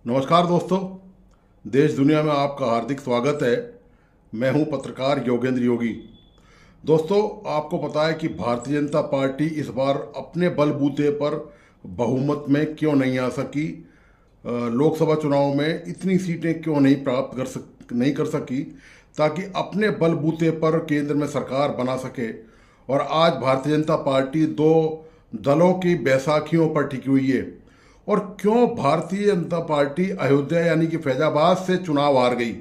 नमस्कार दोस्तों, देश दुनिया में आपका हार्दिक स्वागत है। मैं हूं पत्रकार योगेंद्र योगी। दोस्तों, आपको पता है कि भारतीय जनता पार्टी इस बार अपने बलबूते पर बहुमत में क्यों नहीं आ सकी, लोकसभा चुनाव में इतनी सीटें क्यों नहीं कर सकी ताकि अपने बलबूते पर केंद्र में सरकार बना सके। और आज भारतीय जनता पार्टी दो दलों की बैसाखियों पर टिकी हुई है। और क्यों भारतीय जनता पार्टी अयोध्या यानी कि फैजाबाद से चुनाव हार गई,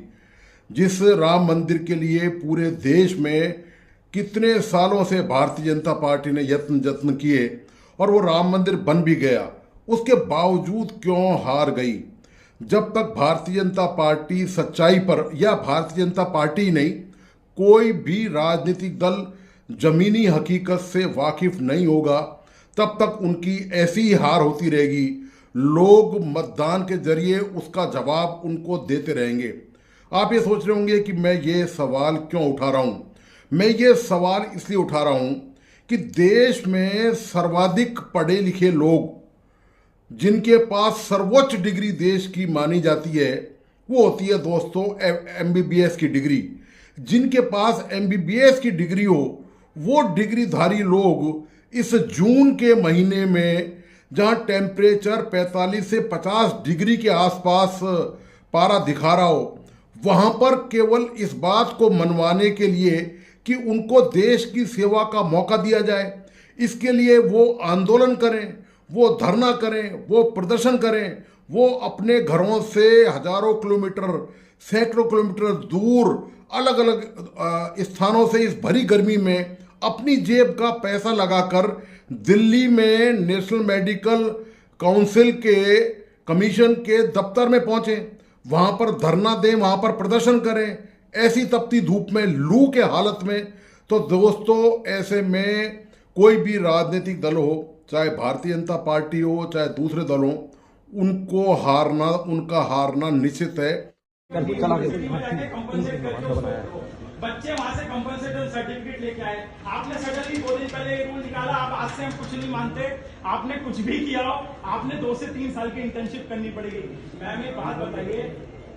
जिस राम मंदिर के लिए पूरे देश में कितने सालों से भारतीय जनता पार्टी ने यत्न किए और वो राम मंदिर बन भी गया, उसके बावजूद क्यों हार गई। जब तक भारतीय जनता पार्टी सच्चाई पर, या भारतीय जनता पार्टी नहीं, कोई भी राजनीतिक दल जमीनी हकीकत से वाकिफ नहीं होगा, तब तक उनकी ऐसी ही हार होती रहेगी। लोग मतदान के जरिए उसका जवाब उनको देते रहेंगे। आप ये सोच रहे होंगे कि मैं ये सवाल क्यों उठा रहा हूँ। मैं ये सवाल इसलिए उठा रहा हूँ कि देश में सर्वाधिक पढ़े लिखे लोग, जिनके पास सर्वोच्च डिग्री देश की मानी जाती है, वो होती है दोस्तों MBBS की डिग्री। जिनके पास MBBS की डिग्री हो, वो डिग्रीधारी लोग इस जून के महीने में, जहां टेम्परेचर 45 से 50 डिग्री के आसपास पारा दिखा रहा हो, वहां पर केवल इस बात को मनवाने के लिए कि उनको देश की सेवा का मौका दिया जाए, इसके लिए वो आंदोलन करें, वो धरना करें, वो प्रदर्शन करें, वो अपने घरों से हजारों किलोमीटर, सैकड़ों किलोमीटर दूर अलग अलग स्थानों से इस भरी गर्मी में अपनी जेब का पैसा लगाकर दिल्ली में नेशनल मेडिकल काउंसिल के कमीशन के दफ्तर में पहुंचे, वहां पर धरना दें, वहां पर प्रदर्शन करें, ऐसी तपती धूप में, लू के हालत में। तो दोस्तों, ऐसे में कोई भी राजनीतिक दल हो, चाहे भारतीय जनता पार्टी हो चाहे दूसरे दल हो, उनका हारना निश्चित है। बच्चे वहां से कंपनसेशन सर्टिफिकेट लेके आए। आपने सडनली 2 दिन पहले ये रूल निकाला, आप आज से हम कुछ नहीं मानते, आपने कुछ भी किया हो, आपने 2 से 3 साल की इंटर्नशिप करनी पड़ेगी। मैम एक बात बताइए,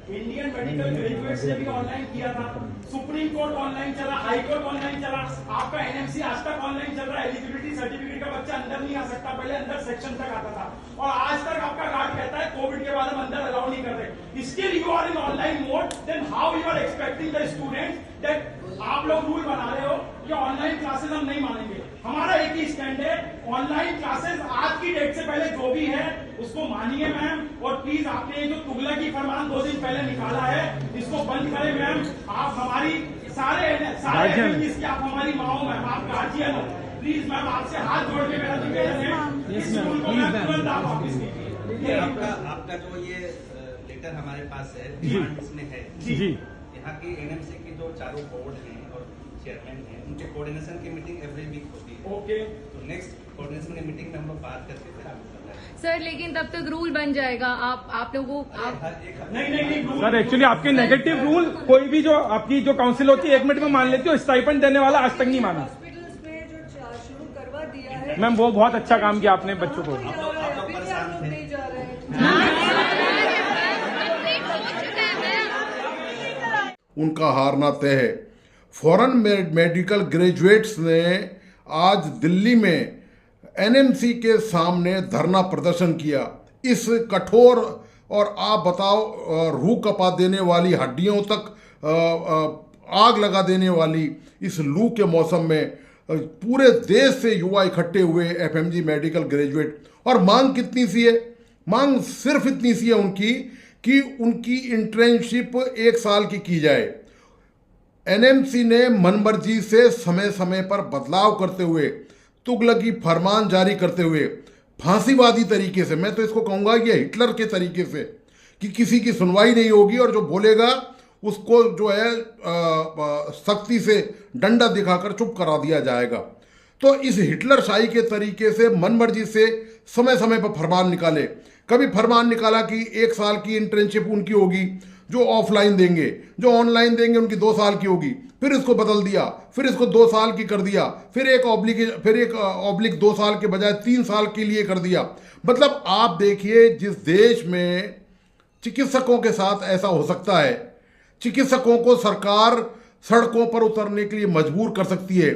इंडियन मेडिकल ग्रेजुएट्स ने भी ऑनलाइन किया था, सुप्रीम कोर्ट ऑनलाइन चला, हाई कोर्ट ऑनलाइन चला, आपका NMC आज तक ऑनलाइन चल रहा है। एलिजिबिलिटी सर्टिफिकेट का बच्चा अंदर नहीं आ सकता, पहले अंदर सेक्शन तक आता था, और आज तक आपका गार्ड कहता है कोविड के बाद हम अंदर अलाउ नहीं कर रहे। Still you are in online mode, then how you are expecting the students that आप लोग रूल बना रहे हो कि ऑनलाइन क्लासेस हम नहीं मानेंगे। हमारा एक ही स्टैंड है, ऑनलाइन क्लासेस आज की डेट से पहले जो भी है उसको मानिए मैम। और प्लीज आपने ये जो तुगलकी फरमान 2 दिन पहले निकाला है, इसको बंद करें मैम। आप हमारी सारे की आप हमारी माओ मैम, आप गार्जियन हो, प्लीज मैम आपसे हाथ जोड़ के मेरा निवेदन है, इस रूल को मैम तुरंत आप वापस कीजिए। आपका जो ये लेटर हमारे पास है, इसमें है जी, यहाँ की NMC की जो चारों बोर्ड हैं और चेयरमैन हैं, उनके कोऑर्डिनेशन की मीटिंग एवरी वीक होती है। ओके, तो नेक्स्ट कोऑर्डिनेशन की मीटिंग में हम लोग बात करके फिर आगे चलते हैं। सर लेकिन तब तक रूल बन जाएगा। आप लोगों को नहीं सर एक्चुअली आपके नेगेटिव रूल कोई भी जो आपकी जो काउंसिल होती है 1 मिनट में मान लेती है, स्टाइपेंड देने वाला आज तक नहीं माना। हॉस्पिटल्स में जो शुरू करवा दिया है मैम वो बहुत अच्छा काम किया आपने बच्चों को। नहीं जा रहे हैं। उनका हारना तय है। फॉरेन मेडिकल ग्रेजुएट्स ने आज दिल्ली में NMC के सामने धरना प्रदर्शन किया। इस कठोर और आप बताओ रूह कपा देने वाली, हड्डियों तक आग लगा देने वाली इस लू के मौसम में पूरे देश से युवा इकट्ठे हुए, FMG मेडिकल ग्रेजुएट। और मांग कितनी सी है? मांग सिर्फ इतनी सी है उनकी कि उनकी इंटर्नशिप 1 साल की जाए। NMC ने मनमर्जी से समय समय पर बदलाव करते हुए, तुगलकी फरमान जारी करते हुए, फांसीवादी तरीके से, मैं तो इसको कहूँगा ये हिटलर के तरीके से, कि किसी की सुनवाई नहीं होगी और जो बोलेगा उसको जो है सख्ती से डंडा दिखाकर चुप करा दिया जाएगा। तो इस हिटलर शाही के तरीके से मनमर्जी से समय समय पर फरमान निकाले। कभी फरमान निकाला कि 1 साल की इंटर्नशिप उनकी होगी जो ऑफलाइन देंगे, जो ऑनलाइन देंगे उनकी 2 साल की होगी, फिर इसको बदल दिया, फिर इसको 2 साल की कर दिया, फिर एक ऑब्लिक 2 साल के बजाय 3 साल के लिए कर दिया। मतलब आप देखिए, जिस देश में चिकित्सकों के साथ ऐसा हो सकता है। चिकित्सकों को सरकार सड़कों पर उतरने के लिए मजबूर कर सकती है।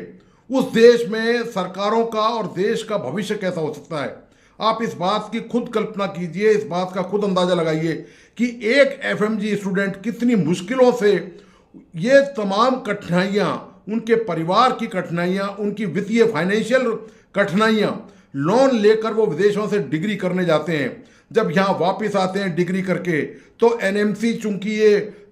उस देश में सरकारों का और देश का भविष्य कैसा हो सकता है? आप इस बात की खुद कल्पना कीजिए, इस बात का खुद अंदाजा लगाइए कि एक एफएमजी स्टूडेंट कितनी मुश्किलों से ये तमाम कठिनाइयाँ, उनके परिवार की कठिनाइयाँ, उनकी वित्तीय फाइनेंशियल कठिनाइयाँ, लोन लेकर वो विदेशों से डिग्री करने जाते हैं। जब यहाँ वापस आते हैं डिग्री करके तो एनएमसी, चूंकि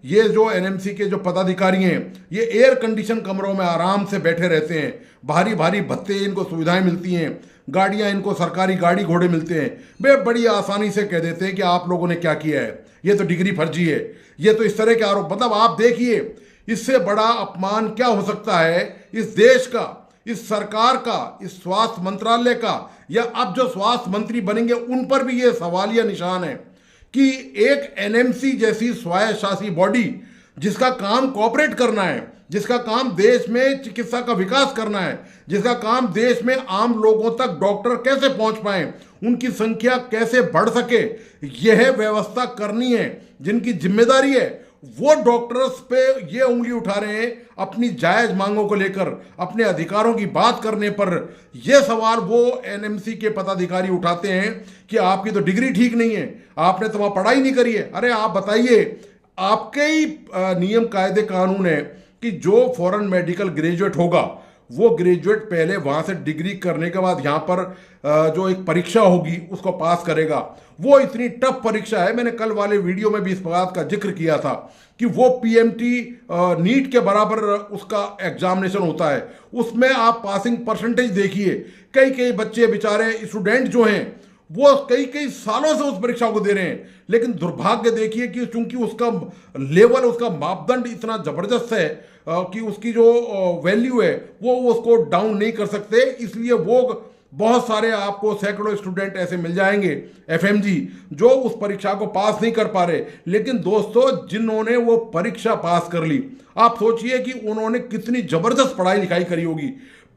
ये जो एनएमसी के जो पदाधिकारी हैं ये एयर कंडीशन कमरों में आराम से बैठे रहते हैं, भारी भारी भत्ते, इनको सुविधाएं मिलती हैं, गाड़ियां, इनको सरकारी गाड़ी घोड़े मिलते हैं। वे बड़ी आसानी से कह देते हैं कि आप लोगों ने क्या किया है, ये तो डिग्री फर्जी है, ये तो इस तरह के आरोप। मतलब आप देखिए इससे बड़ा अपमान क्या हो सकता है इस देश का, इस सरकार का, इस स्वास्थ्य मंत्रालय का, या अब जो स्वास्थ्य मंत्री बनेंगे उन पर भी ये सवालिया निशान है कि एक एनएमसी जैसी स्वायत्तशासी बॉडी जिसका काम कोऑपरेट करना है, जिसका काम देश में चिकित्सा का विकास करना है, जिसका काम देश में आम लोगों तक डॉक्टर कैसे पहुंच पाए, उनकी संख्या कैसे बढ़ सके, यह व्यवस्था करनी है, जिनकी जिम्मेदारी है, वो डॉक्टर्स पे ये उंगली उठा रहे हैं अपनी जायज मांगों को लेकर, अपने अधिकारों की बात करने पर। ये सवाल वो एनएमसी के पदाधिकारी उठाते हैं कि आपकी तो डिग्री ठीक नहीं है, आपने तो वहां पढ़ाई नहीं करी है। अरे आप बताइए, आपके ही नियम कायदे कानून है कि जो फॉरेन मेडिकल ग्रेजुएट होगा वो ग्रेजुएट पहले वहां से डिग्री करने के बाद यहाँ पर जो एक परीक्षा होगी उसको पास करेगा। वो इतनी टफ परीक्षा है, मैंने कल वाले वीडियो में भी इस बात का जिक्र किया था कि वो पीएमटी नीट के बराबर उसका एग्जामिनेशन होता है। उसमें आप पासिंग परसेंटेज देखिए, कई बच्चे बेचारे स्टूडेंट जो हैं वो कई सालों से उस परीक्षा को दे रहे हैं, लेकिन दुर्भाग्य देखिए कि चूंकि उसका लेवल, उसका मापदंड इतना जबरदस्त है कि उसकी जो वैल्यू है वो उसको डाउन नहीं कर सकते। इसलिए वो बहुत सारे आपको सैकड़ों स्टूडेंट ऐसे मिल जाएंगे एफएमजी जो उस परीक्षा को पास नहीं कर पा रहे। लेकिन दोस्तों, जिन्होंने वो परीक्षा पास कर ली, आप सोचिए कि उन्होंने कितनी जबरदस्त पढ़ाई लिखाई करी होगी।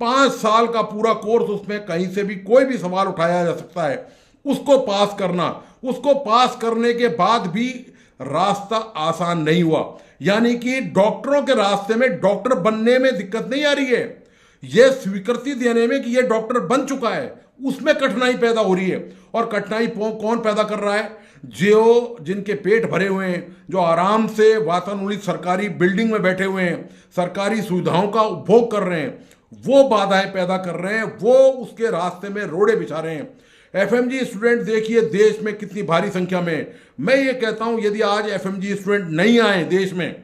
5 साल का पूरा कोर्स, उसमें कहीं से भी कोई भी सवाल उठाया जा सकता है। उसको पास करना, उसको पास करने के बाद भी रास्ता आसान नहीं हुआ। यानी कि डॉक्टरों के रास्ते में डॉक्टर बनने में दिक्कत नहीं आ रही है, यह स्वीकृति देने में कि यह डॉक्टर बन चुका है उसमें कठिनाई पैदा हो रही है। और कठिनाई कौन पैदा कर रहा है? जिनके पेट भरे हुए हैं, जो आराम से वातानुकूलित सरकारी बिल्डिंग में बैठे हुए हैं, सरकारी सुविधाओं का उपभोग कर रहे हैं, वो बाधाएं पैदा कर रहे हैं, वो उसके रास्ते में रोड़े बिछा रहे हैं। एफएमजी स्टूडेंट देखिए देश में कितनी भारी संख्या में। मैं ये कहता हूं यदि आज एफएमजी स्टूडेंट नहीं आए देश में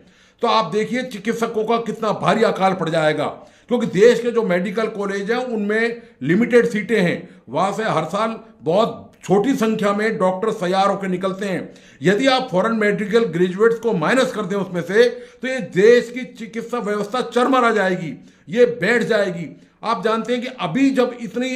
तो आप देखिए चिकित्सकों का कितना भारी अकाल पड़ जाएगा, क्योंकि देश के जो मेडिकल कॉलेज हैं उनमें लिमिटेड सीटें हैं। वहां से हर साल बहुत छोटी संख्या में डॉक्टर तैयार होकर निकलते हैं। यदि आप फॉरेन मेडिकल ग्रेजुएट्स को माइनस कर दें उसमें से, तो ये देश की चिकित्सा व्यवस्था चरमरा जाएगी, ये बैठ जाएगी। आप जानते हैं कि अभी जब इतनी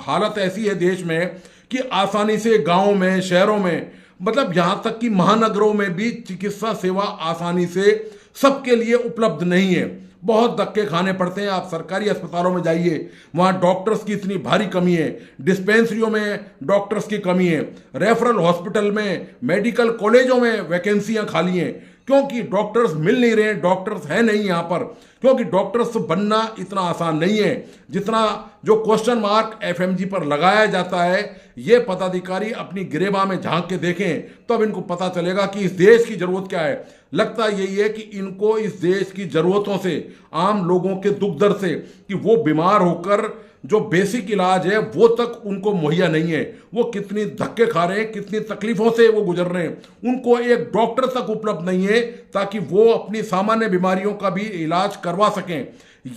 हालत ऐसी है देश में कि आसानी से गांवों में, शहरों में, मतलब यहां तक कि महानगरों में भी चिकित्सा सेवा आसानी से सबके लिए उपलब्ध नहीं है। बहुत धक्के खाने पड़ते हैं। आप सरकारी अस्पतालों में जाइए, वहाँ डॉक्टर्स की इतनी भारी कमी है, डिस्पेंसरियों में डॉक्टर्स की कमी है, रेफरल हॉस्पिटल में, मेडिकल कॉलेजों में वैकेंसियाँ खाली हैं, क्योंकि डॉक्टर्स मिल नहीं रहे, डॉक्टर्स हैं नहीं यहाँ पर, क्योंकि डॉक्टर्स बनना इतना आसान नहीं है जितना जो क्वेश्चन मार्क एफएमजी पर लगाया जाता है। ये पदाधिकारी अपनी गिरेबां में झांक के देखें तो अब इनको पता चलेगा कि इस देश की जरूरत क्या है। लगता यही है कि इनको इस देश की जरूरतों से, आम लोगों के दुख दर्द से, कि वो बीमार होकर जो बेसिक इलाज है वो तक उनको मुहैया नहीं है। वो कितनी धक्के खा रहे हैं, कितनी तकलीफों से वो गुजर रहे हैं, उनको एक डॉक्टर तक उपलब्ध नहीं है ताकि वो अपनी सामान्य बीमारियों का भी इलाज करवा सकें।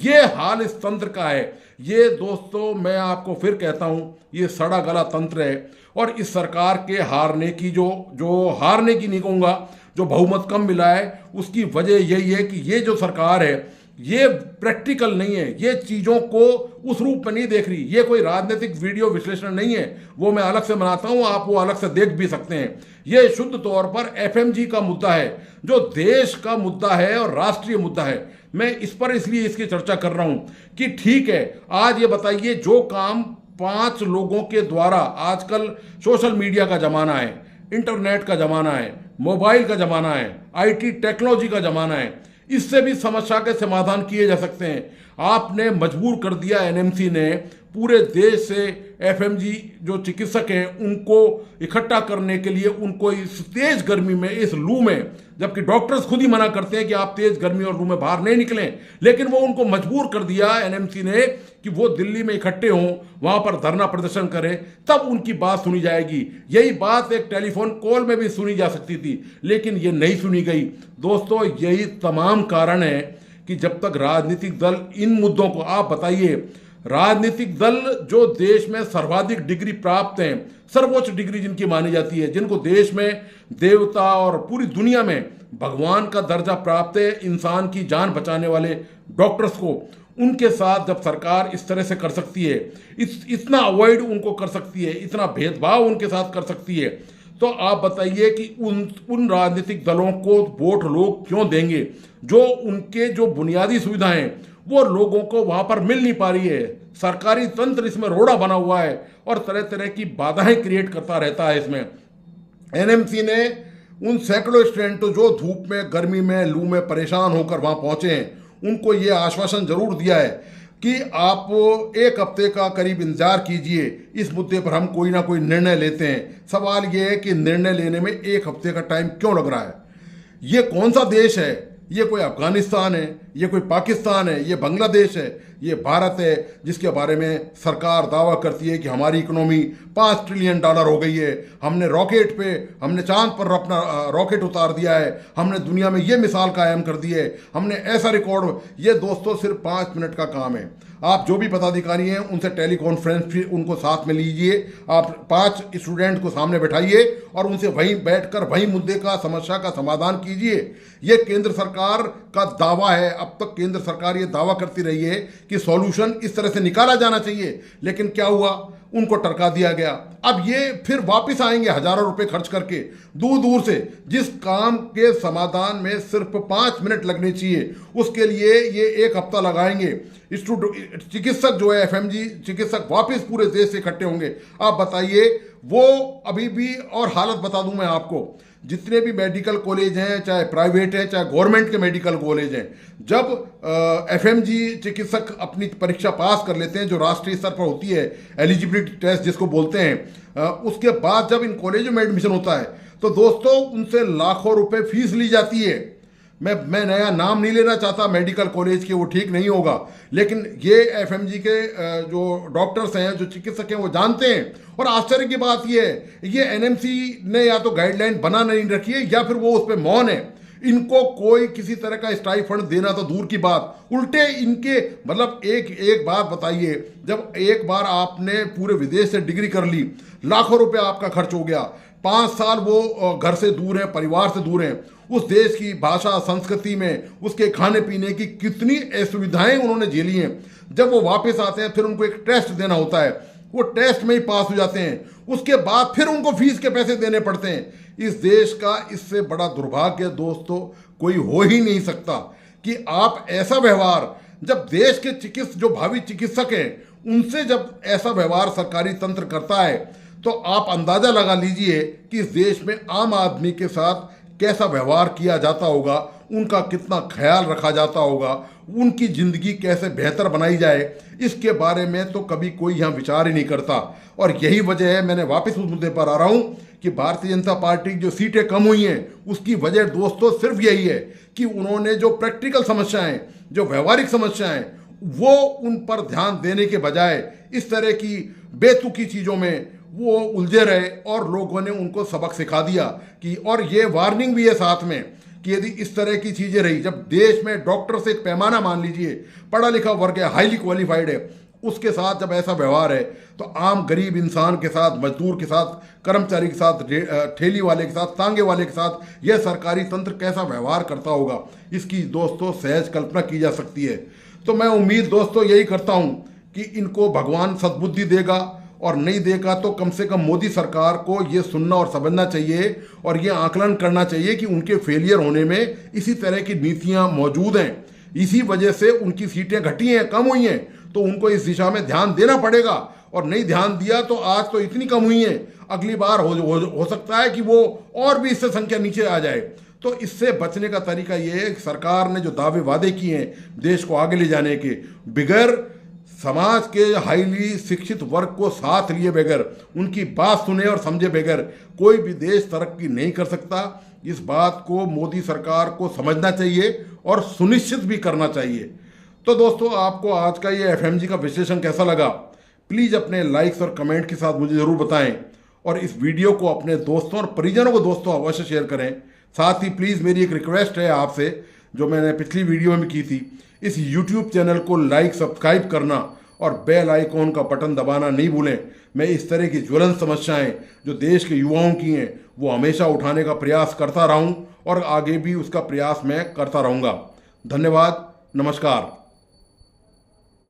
ये हाल इस तंत्र का है। ये दोस्तों, मैं आपको फिर कहता हूं, ये सड़ा गला तंत्र है। और इस सरकार के हारने की जो हारने की नहीं कहूँगा, जो बहुमत कम मिला है, उसकी वजह यही है कि ये जो सरकार है ये प्रैक्टिकल नहीं है, ये चीज़ों को उस रूप में नहीं देख रही। ये कोई राजनीतिक वीडियो विश्लेषण नहीं है, वो मैं अलग से बनाता हूँ, आप वो अलग से देख भी सकते हैं। ये शुद्ध तौर पर एफएमजी का मुद्दा है, जो देश का मुद्दा है और राष्ट्रीय मुद्दा है। मैं इस पर इसलिए इसकी चर्चा कर रहा हूँ कि ठीक है, आज ये बताइए, जो काम 5 लोगों के द्वारा, आजकल सोशल मीडिया का जमाना है, इंटरनेट का ज़माना है, मोबाइल का ज़माना है, आईटी टेक्नोलॉजी का ज़माना है। इससे भी समस्या के समाधान किए जा सकते हैं। आपने मजबूर कर दिया एनएमसी ने पूरे देश से एफएमजी जो चिकित्सक हैं उनको इकट्ठा करने के लिए, उनको इस तेज गर्मी में, इस लू में, जबकि डॉक्टर्स खुद ही मना करते हैं कि आप तेज गर्मी और लू में बाहर नहीं निकलें, लेकिन वो उनको मजबूर कर दिया एनएमसी ने कि वो दिल्ली में इकट्ठे हों, वहां पर धरना प्रदर्शन करें, तब उनकी बात सुनी जाएगी। यही बात एक टेलीफोन कॉल में भी सुनी जा सकती थी, लेकिन ये नहीं सुनी गई। दोस्तों, यही तमाम कारण है कि जब तक राजनीतिक दल इन मुद्दों को, आप बताइए, राजनीतिक दल जो देश में सर्वाधिक डिग्री प्राप्त हैं, सर्वोच्च डिग्री जिनकी मानी जाती है, जिनको देश में देवता और पूरी दुनिया में भगवान का दर्जा प्राप्त है, इंसान की जान बचाने वाले डॉक्टर्स को, उनके साथ जब सरकार इस तरह से कर सकती है, इतना अवॉइड उनको कर सकती है, इतना भेदभाव उनके साथ कर सकती है, तो आप बताइए कि उन राजनीतिक दलों को वोट लोग क्यों देंगे जो उनके जो बुनियादी सुविधाएं वो लोगों को वहां पर मिल नहीं पा रही है। सरकारी तंत्र इसमें रोड़ा बना हुआ है और तरह तरह की बाधाएं क्रिएट करता रहता है। इसमें एनएमसी ने उन सैकड़ों स्टूडेंट जो धूप में, गर्मी में, लू में परेशान होकर वहां पहुंचे हैं, उनको ये आश्वासन जरूर दिया है कि आप 1 हफ्ते का करीब इंतजार कीजिए, इस मुद्दे पर हम कोई ना कोई निर्णय लेते हैं। सवाल ये है कि निर्णय लेने में 1 हफ्ते का टाइम क्यों लग रहा है? ये कौन सा देश है? ये कोई अफगानिस्तान है, ये कोई पाकिस्तान है, ये बांग्लादेश है, ये भारत है, जिसके बारे में सरकार दावा करती है कि हमारी इकोनॉमी $5 ट्रिलियन हो गई है, हमने चांद पर अपना रॉकेट उतार दिया है, हमने दुनिया में ये मिसाल कायम कर दी है, हमने ऐसा रिकॉर्ड। ये दोस्तों सिर्फ 5 मिनट का काम है। आप जो भी पदाधिकारी हैं उनसे टेलीकॉन्फ्रेंस भी उनको साथ में लीजिए, आप 5 स्टूडेंट को सामने बैठाइए और उनसे वहीं बैठकर वहीं मुद्दे का, समस्या का समाधान कीजिए। ये केंद्र सरकार का दावा है, अब तक केंद्र सरकार ये दावा करती रही है कि सॉल्यूशन इस तरह से निकाला जाना चाहिए, लेकिन क्या हुआ? उनको टरका दिया गया। अब ये फिर वापस आएंगे हजारों रुपए खर्च करके दूर दूर से, जिस काम के समाधान में सिर्फ 5 मिनट लगने चाहिए उसके लिए ये 1 हफ्ता लगाएंगे। चिकित्सक जो है, एफएमजी चिकित्सक वापस पूरे देश से इकट्ठे होंगे। आप बताइए, वो अभी भी, और हालत बता दूं मैं आपको, जितने भी मेडिकल कॉलेज हैं, चाहे प्राइवेट हैं चाहे गवर्नमेंट के मेडिकल कॉलेज हैं, जब एफएमजी चिकित्सक अपनी परीक्षा पास कर लेते हैं जो राष्ट्रीय स्तर पर होती है, एलिजिबिलिटी टेस्ट जिसको बोलते हैं, उसके बाद जब इन कॉलेजों में एडमिशन होता है तो दोस्तों उनसे लाखों रुपए फीस ली जाती है। मैं नया नाम नहीं लेना चाहता मेडिकल कॉलेज के, वो ठीक नहीं होगा, लेकिन ये एफएमजी के जो डॉक्टर्स हैं, जो चिकित्सक हैं, वो जानते हैं। और आश्चर्य की बात ये है, ये एनएमसी ने या तो गाइडलाइन बना नहीं रखी है या फिर वो उस पर मौन है। इनको कोई किसी तरह का स्टाइफंड देना तो दूर की बात, उल्टे इनके, मतलब एक बात बताइए, जब एक बार आपने पूरे विदेश से डिग्री कर ली, लाखों रुपए आपका खर्च हो गया, 5 साल वो घर से दूर हैं, परिवार से दूर हैं, उस देश की भाषा संस्कृति में, उसके खाने पीने की कितनी असुविधाएं उन्होंने झेली हैं। जब वो वापस आते हैं फिर उनको एक टेस्ट देना होता है, वो टेस्ट में ही पास हो जाते हैं, उसके बाद फिर उनको फीस के पैसे देने पड़ते हैं। इस देश का इससे बड़ा दुर्भाग्य दोस्तों कोई हो ही नहीं सकता कि आप ऐसा व्यवहार, जब देश के जो भावी चिकित्सक हैं उनसे जब ऐसा व्यवहार सरकारी तंत्र करता है, तो आप अंदाजा लगा लीजिए कि इस देश में आम आदमी के साथ कैसा व्यवहार किया जाता होगा, उनका कितना ख्याल रखा जाता होगा, उनकी ज़िंदगी कैसे बेहतर बनाई जाए, इसके बारे में तो कभी कोई यहाँ विचार ही नहीं करता। और यही वजह है, मैंने वापस उस मुद्दे पर आ रहा हूँ कि भारतीय जनता पार्टी की जो सीटें कम हुई हैं उसकी वजह दोस्तों सिर्फ यही है कि उन्होंने जो प्रैक्टिकल समस्याएं, जो व्यवहारिक समस्याएं, वो उन पर ध्यान देने के बजाय इस तरह की बेतुकी चीज़ों में वो उलझे रहे और लोगों ने उनको सबक सिखा दिया कि, और ये वार्निंग भी है साथ में कि यदि इस तरह की चीज़ें रही, जब देश में डॉक्टर से एक पैमाना मान लीजिए, पढ़ा लिखा वर्ग है, हाईली क्वालिफाइड है, उसके साथ जब ऐसा व्यवहार है तो आम गरीब इंसान के साथ, मजदूर के साथ, कर्मचारी के साथ, ठेली वाले के साथ, तांगे वाले के साथ यह सरकारी तंत्र कैसा व्यवहार करता होगा, इसकी दोस्तों सहज कल्पना की जा सकती है। तो मैं उम्मीद दोस्तों यही करता हूँ कि इनको भगवान सद्बुद्धि देगा, और नहीं देगा तो कम से कम मोदी सरकार को ये सुनना और समझना चाहिए और ये आकलन करना चाहिए कि उनके फेलियर होने में इसी तरह की नीतियां मौजूद हैं, इसी वजह से उनकी सीटें घटी हैं, कम हुई हैं, तो उनको इस दिशा में ध्यान देना पड़ेगा। और नहीं ध्यान दिया तो आज तो इतनी कम हुई हैं, अगली बार हो सकता है कि वो और भी इससे संख्या नीचे आ जाए। तो इससे बचने का तरीका ये है कि सरकार ने जो दावे वादे किए हैं देश को आगे ले जाने के, बगैर समाज के हाईली शिक्षित वर्ग को साथ लिए बगैर, उनकी बात सुने और समझे बगैर कोई भी देश तरक्की नहीं कर सकता। इस बात को मोदी सरकार को समझना चाहिए और सुनिश्चित भी करना चाहिए। तो दोस्तों, आपको आज का ये एफएमजी का विश्लेषण कैसा लगा, प्लीज़ अपने लाइक्स और कमेंट के साथ मुझे ज़रूर बताएं और इस वीडियो को अपने दोस्तों और परिजनों को दोस्तों अवश्य शेयर करें। साथ ही प्लीज़ मेरी एक रिक्वेस्ट है आपसे, जो मैंने पिछली वीडियो में की थी, इस यूट्यूब चैनल को लाइक सब्सक्राइब करना और बेल आइकॉन का बटन दबाना नहीं भूलें। मैं इस तरह की ज्वलंत समस्याएं जो देश के युवाओं की हैं वो हमेशा उठाने का प्रयास करता रहूं और आगे भी उसका प्रयास मैं करता रहूंगा। धन्यवाद, नमस्कार।